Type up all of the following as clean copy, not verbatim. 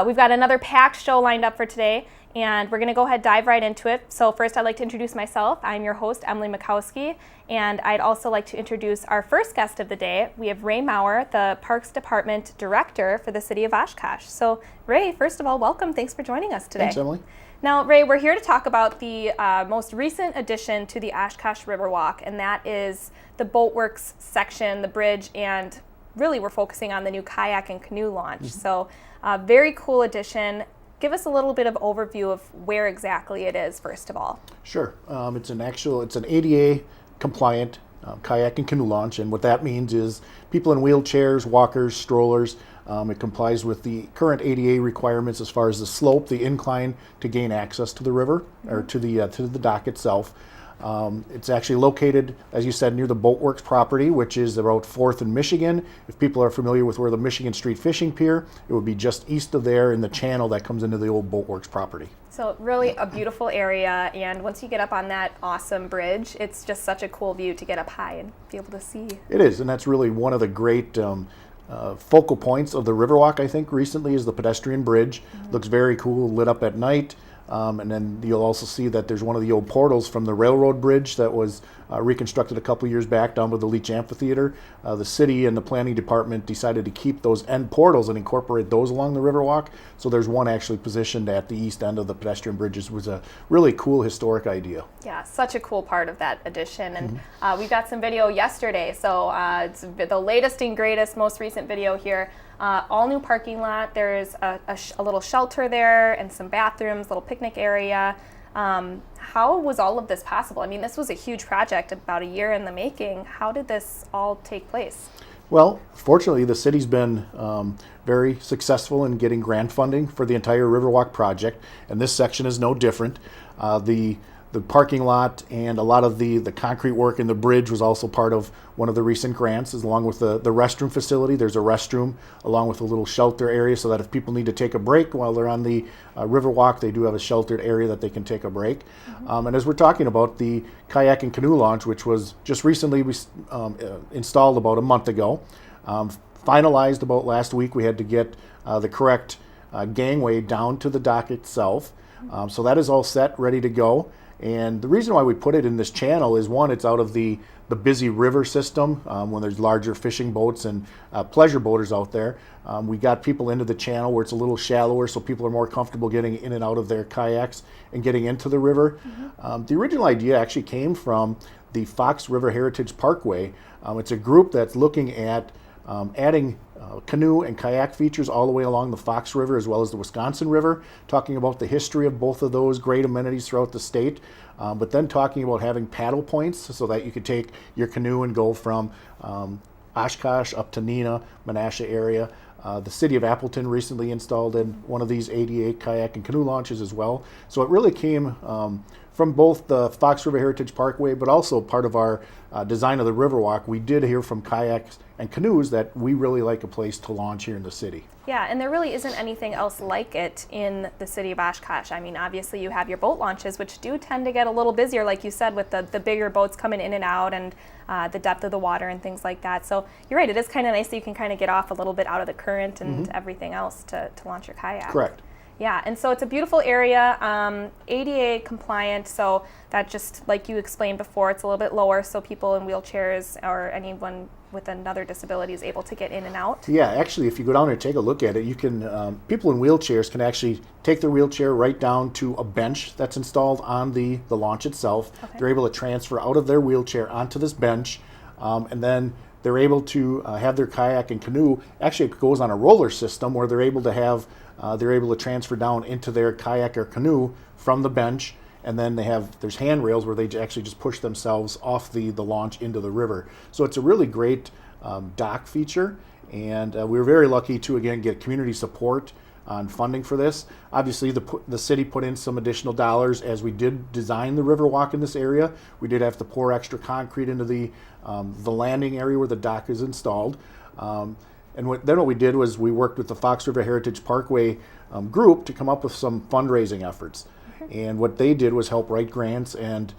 We've got another packed show lined up for today, and we're going to go ahead and dive right into it. So first, I'd like to introduce myself. I'm your host, Emily Mikowski, and I'd also like to introduce our first guest of the day. We have Ray Maurer, the Parks Department Director for the City of Oshkosh. So Ray, first of all, welcome. Thanks for joining us today. Thanks, Emily. Now, Ray, we're here to talk about the most recent addition to the Oshkosh Riverwalk, and that is the Boatworks section, the bridge, and really we're focusing on the new Kayak and Canoe launch. Mm-hmm. So very cool addition. Give us a little bit of overview of where exactly it is, first of all. Sure. It's an ADA compliant kayak and canoe launch, and what that means is people in wheelchairs, walkers, strollers. It complies with the current ADA requirements as far as the slope, the incline to gain access to the river, mm-hmm. or to the dock itself. It's actually located, as you said, near the Boatworks property, which is about 4th and Michigan. If people are familiar with where the Michigan Street Fishing Pier, it would be just east of there in the channel that comes into the old Boatworks property. So really a beautiful area, and once you get up on that awesome bridge, it's just such a cool view to get up high and be able to see. It is, and that's really one of the great focal points of the Riverwalk, I think, recently is the pedestrian bridge. Mm-hmm. Looks very cool, lit up at night. And then you'll also see that there's one of the old portals from the railroad bridge that was reconstructed a couple years back down by the Leach Amphitheater. The city and the planning department decided to keep those end portals and incorporate those along the Riverwalk. So there's one actually positioned at the east end of the pedestrian bridges. It was a really cool historic idea. Yeah, such a cool part of that addition. And mm-hmm. We got some video yesterday. So it's the latest and greatest, most recent video here. All new parking lot. There's a little shelter there and some bathrooms, little picnic area. How was all of this possible? I mean, this was a huge project, about a year in the making. How did this all take place? Well, fortunately, the city's been very successful in getting grant funding for the entire Riverwalk project, and this section is no different. The parking lot and a lot of the concrete work in the bridge was also part of one of the recent grants, along with the restroom facility. There's a restroom along with a little shelter area so that if people need to take a break while they're on the Riverwalk, they do have a sheltered area that they can take a break. Mm-hmm. And as we're talking about the Kayak and Canoe launch, which was just recently installed about a month ago, finalized about last week, we had to get the correct gangway down to the dock itself. So that is all set, ready to go. And the reason why we put it in this channel is, one, it's out of the busy river system when there's larger fishing boats and pleasure boaters out there. We got people into the channel where it's a little shallower so people are more comfortable getting in and out of their kayaks and getting into the river. Mm-hmm. The original idea actually came from the Fox River Heritage Parkway. It's a group that's looking at adding canoe and kayak features all the way along the Fox River as well as the Wisconsin River, talking about the history of both of those great amenities throughout the state, but then talking about having paddle points so that you could take your canoe and go from Oshkosh up to Neenah, Menasha area. The city of Appleton recently installed in one of these ADA kayak and canoe launches as well. So it really came from both the Fox River Heritage Parkway, but also part of our design of the Riverwalk. We did hear from kayaks and canoes that we really like a place to launch here in the city. Yeah, and there really isn't anything else like it in the city of Oshkosh. I mean, obviously you have your boat launches, which do tend to get a little busier, like you said, with the bigger boats coming in and out and the depth of the water and things like that. So you're right, it is kind of nice that you can kind of get off a little bit out of the current and mm-hmm. everything else to launch your kayak. Correct. Yeah, and so it's a beautiful area, ADA compliant, so that just like you explained before, it's a little bit lower so people in wheelchairs or anyone with another disability is able to get in and out. Yeah, actually, if you go down there and take a look at it, you can, people in wheelchairs can actually take their wheelchair right down to a bench that's installed on the launch itself. Okay. They're able to transfer out of their wheelchair onto this bench, and then they're able to have their kayak and canoe. Actually, it goes on a roller system where they're able to transfer down into their kayak or canoe from the bench, and then there's handrails where they actually just push themselves off the launch into the river. So it's a really great dock feature, and we were very lucky to again get community support on funding for this. Obviously, the city put in some additional dollars as we did design the Riverwalk in this area. We did have to pour extra concrete into the landing area where the dock is installed. And what we did was we worked with the Fox River Heritage Parkway group to come up with some fundraising efforts. And what they did was help write grants and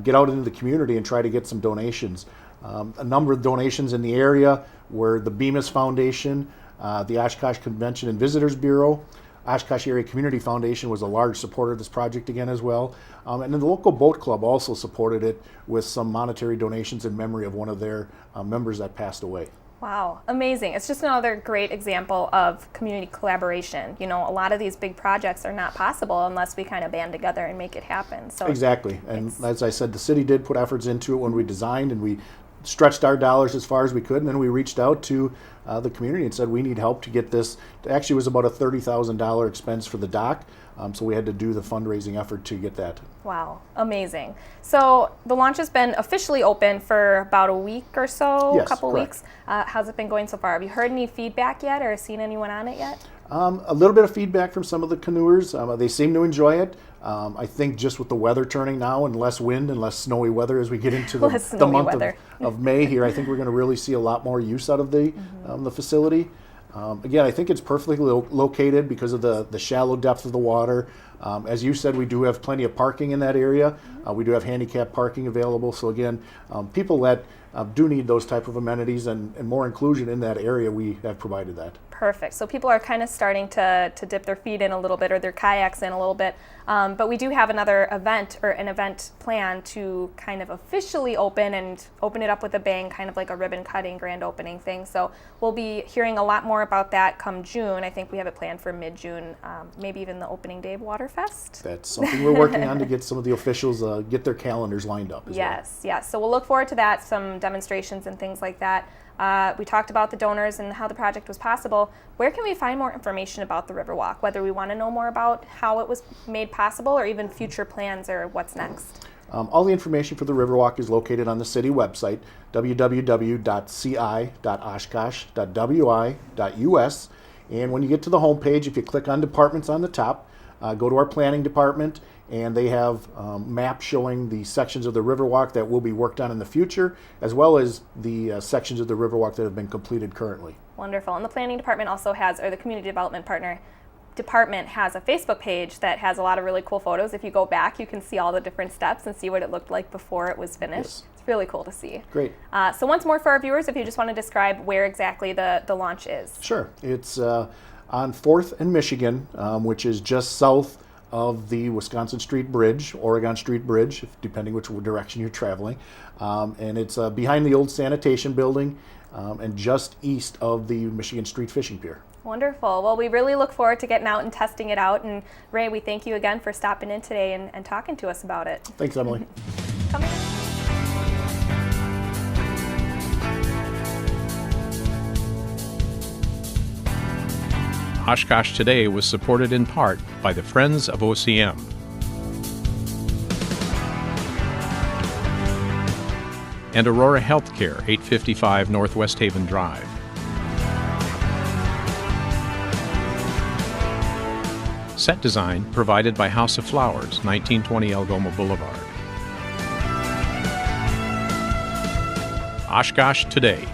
get out into the community and try to get some donations. A number of donations in the area were the Bemis Foundation, the Oshkosh Convention and Visitors Bureau, Oshkosh Area Community Foundation was a large supporter of this project again as well. And then the local boat club also supported it with some monetary donations in memory of one of their members that passed away. Wow, amazing. It's just another great example of community collaboration. You know, a lot of these big projects are not possible unless we kind of band together and make it happen. So exactly. And as I said, the city did put efforts into it when we designed, and we stretched our dollars as far as we could, and then we reached out to the community and said we need help to get this. Actually, it was about a $30,000 expense for the dock, so we had to do the fundraising effort to get that. Wow, amazing. So the launch has been officially open for about a week or so, Yes, a couple correct. weeks. How's it been going so far? Have you heard any feedback yet or seen anyone on it yet? A little bit of feedback from some of the canoers. They seem to enjoy it. I think just with the weather turning now and less wind and less snowy weather as we get into the month of May here, I think we're going to really see a lot more use out of the facility. Again, I think it's perfectly located because of the shallow depth of the water. As you said, we do have plenty of parking in that area. We do have handicap parking available. So again, people that do need those type of amenities and more inclusion in that area, we have provided that. Perfect. So people are kind of starting to dip their feet in a little bit or their kayaks in a little bit. But we do have another event or an event planned to kind of officially open it up with a bang, kind of like a ribbon cutting grand opening thing. So we'll be hearing a lot more about that come June. I think we have it planned for mid-June, maybe even the opening day of Waterfest. That's something we're working on to get some of the officials get their calendars lined up as yes, well. Yes. So we'll look forward to that, some demonstrations and things like that. We talked about the donors and how the project was possible. Where can we find more information about the Riverwalk, whether we want to know more about how it was made possible or even future plans or what's next? All the information for the Riverwalk is located on the city website, www.ci.oshkosh.wi.us. And when you get to the homepage, if you click on departments on the top, go to our planning department, and they have maps showing the sections of the Riverwalk that will be worked on in the future, as well as the sections of the Riverwalk that have been completed currently. Wonderful. And the planning department also has, or the community development department has a Facebook page that has a lot of really cool photos. If you go back, you can see all the different steps and see what it looked like before it was finished. Yes. It's really cool to see. Great. So once more for our viewers, if you just want to describe where exactly the launch is. Sure. It's on 4th and Michigan, which is just south of the Wisconsin Street Bridge, Oregon Street Bridge, depending which direction you're traveling. And it's behind the old sanitation building and just east of the Michigan Street Fishing Pier. Wonderful. Well, we really look forward to getting out and testing it out. And Ray, we thank you again for stopping in today and talking to us about it. Thanks, Emily. Come in. Oshkosh Today was supported in part by the Friends of OCM. And Aurora Healthcare, 855 Northwest Haven Drive. Set design provided by House of Flowers, 1920 Algoma Boulevard. Oshkosh Today.